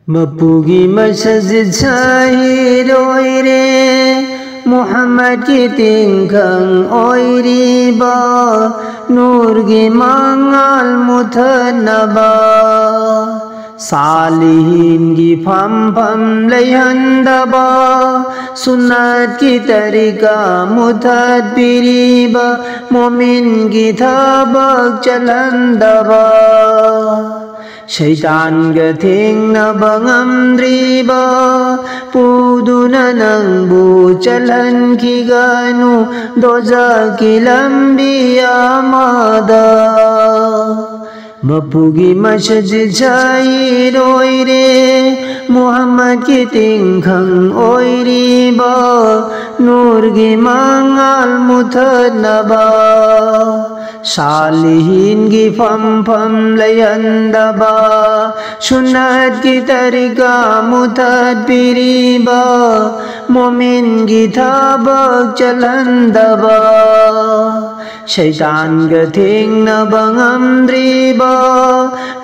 मपुगी मस्जिद साहिरोइरे मुहम्मद की तिंखंग ओइरिबा नूर की मंगल मुथनबा सालिहीन की फम फम लयंदबा सुन्नत की तरीका मुथद पिरीबा मोमिन की थबक चलंदबा शैतान गथिंग बंगमद्रीबा पुदुना नंबू चलन की गनु दोजा की लंबी आमादा मपुगी मस्जिद साहिरोइरे मुहम्मद की तिंखंग ओइरिबा नूर की मंगल मुथनबा सालिहीन की फम फम लयंदबा सुन्नत की तरीका मुथद पिरीबा मोमिन की थबक चलंदबा शैतान गथिंग बंगमद्रीबा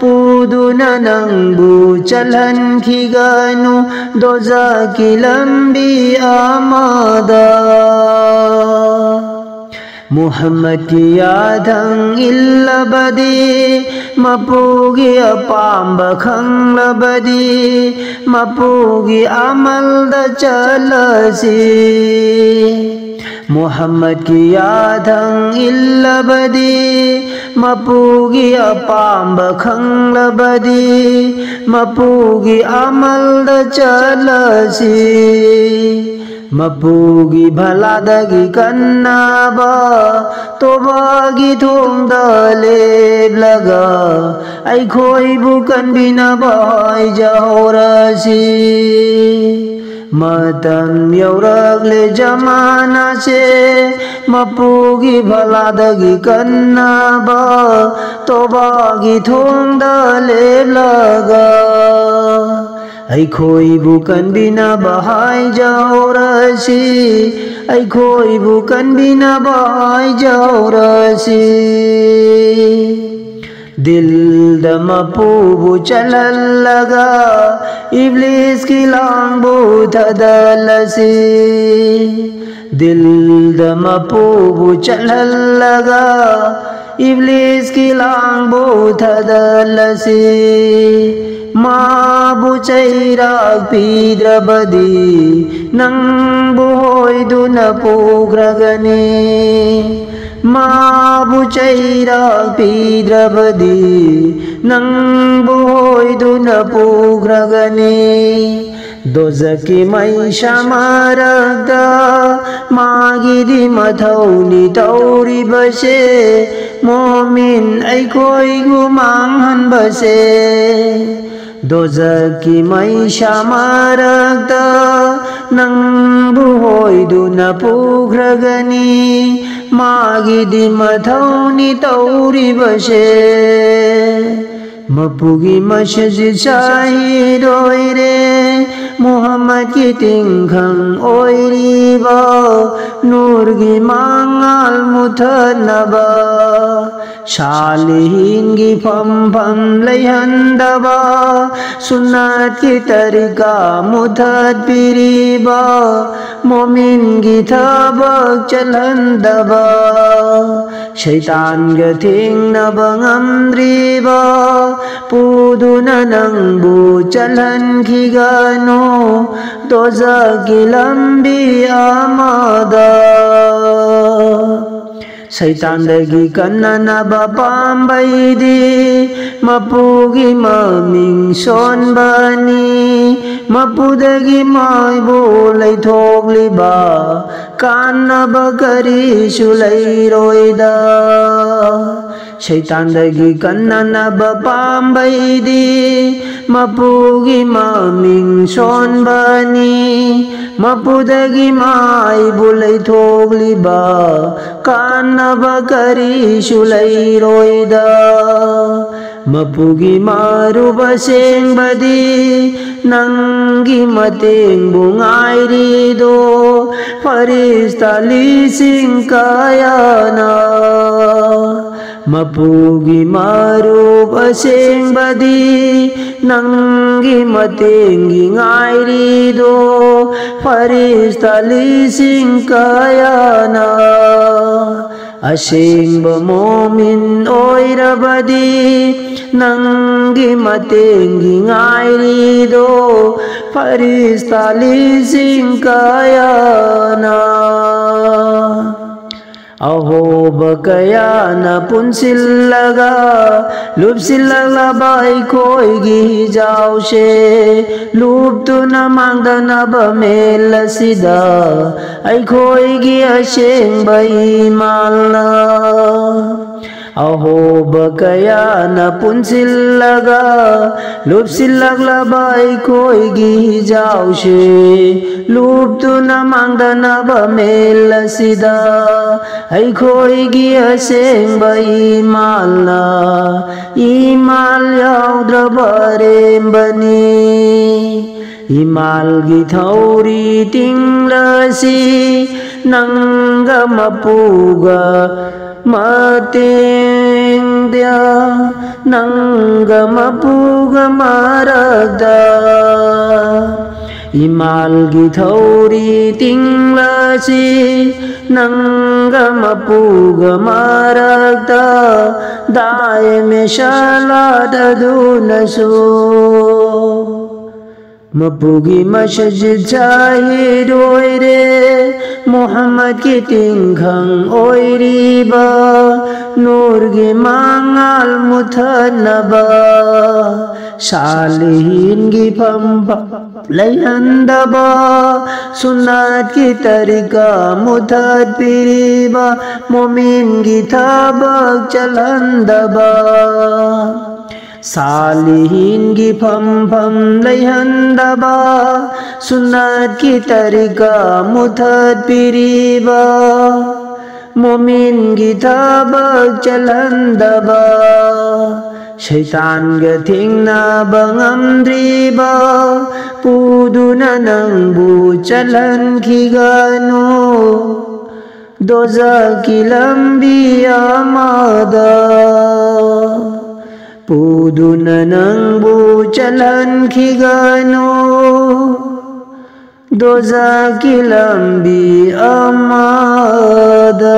पुदुना नंबू चलन खिगनु दोजा की लंबी आमादा मुहम्मद की यादंग इल्लबदी मपुगी अपाम्ब खंगलबदी मपुगी अमल द चलसी मुहम्मद की यादंग इल्लबदी मपुगी अपाम्ब खंगलबदी मपुगी अमल द चलसी मपुगी भलादगी कन्नाबा तोबागी थोंगदलेबलगा अइखोइबु कनबिनाबा हाइजाहौरसी मतम यौरगले जमाना से मपुगी भलादगी कन्नाबा तोबागी थोंगदलेबलगा अइखोइबु कनबिना बहाय जाओरसी अइखोइबु कनबिना बहाय जाओरसी दिल द मपुबु चलल लगा इब्लिस की लांबू थदलसी दिल द मपुबु चलल लगा इब्लिस की लांबू थदलसी माबु चैराग पीद्रबदी नंबु होइदुन पुग्रगनी माबु चैराग पीद्रबदी नंबु होइदुन पुग्रगनी दोजकी मैशा मारगदा मागिदी मथौनी तौरी बसे मोमिन अइखोइगु मांगहन बसे दोजकी मैशा मारगदा नंबु होइदुन पुग्रगनी मागिदी मथौनी तौरी बसे मपुगी मस्जिद साहिरोइरे मुहम्मद की तिंखंग ओइरिबा नूर की मंगल मुथनबा सालिहीन की फम फम लयंदबा सुन्नत की तरीका मुथद पिरीबा मोमिन की थबक चलंदबा शैतान गथिंग बंगमद्रीबा पुदुना नंबू चलन खिगनु दोजा की लंबी आमादा शैतान दगी कन्ना बापाम्बैदी मपुगी ममिंग सोनबनी मपुदगी माइबो लैथोगलिबा कान्नबा करिसु लैरोइदा शैतान दगी कन्ना बापाम्बैदी मपुगी ममिंग सोनबनी मपुदगी माइबो लैथोगलिबा कान्नबा करिसु लैरोइदा मपुगी मारुबा सेंबदी नंगी मतेंबु ngairido Firishta लिसिंग कायाना Mapugi marup asengbadi Nanggi matengi ngairido Farista lising kayana Asengba momin oirabadi Nanggi matengi ngairido Farista lising kayana Aho bakaya na punsilaga Lup silaga bai koi gi jao she Lup tu na mangda na ba mela sida Ai koi gi aseng bai malna Aho bakaya na punsilaga Lup silagla bai koi gi jao she Lup tu na mangda na ba mela sida Ai khoi gi aseng bai malna Imal yaudra barembani Imal gi thauri tinglasi Nangga mapuga mateng dia Nangga mapuga maragda Imal gi thauri tinglasi Nangga mapuga maragda Dae me shala dadu nasu Mapugi masjid jahid oire Muhammad ki tingkhang oiriba Nur gi mangal muthanaba Salihin gi pamba layandaba Sunat ki tarika muthat piriba Mumin gi tabak chalandaba Salihin gi pham pham layhandaba Sunat ki tarika muthat piriba Mumin gi tabak chalandaba Shaitan ga thingna bangamdriba Puduna nangbu chalan khigano Doza ki lambi amada Puduna nangbu chalan khigano Doza ki lambi amada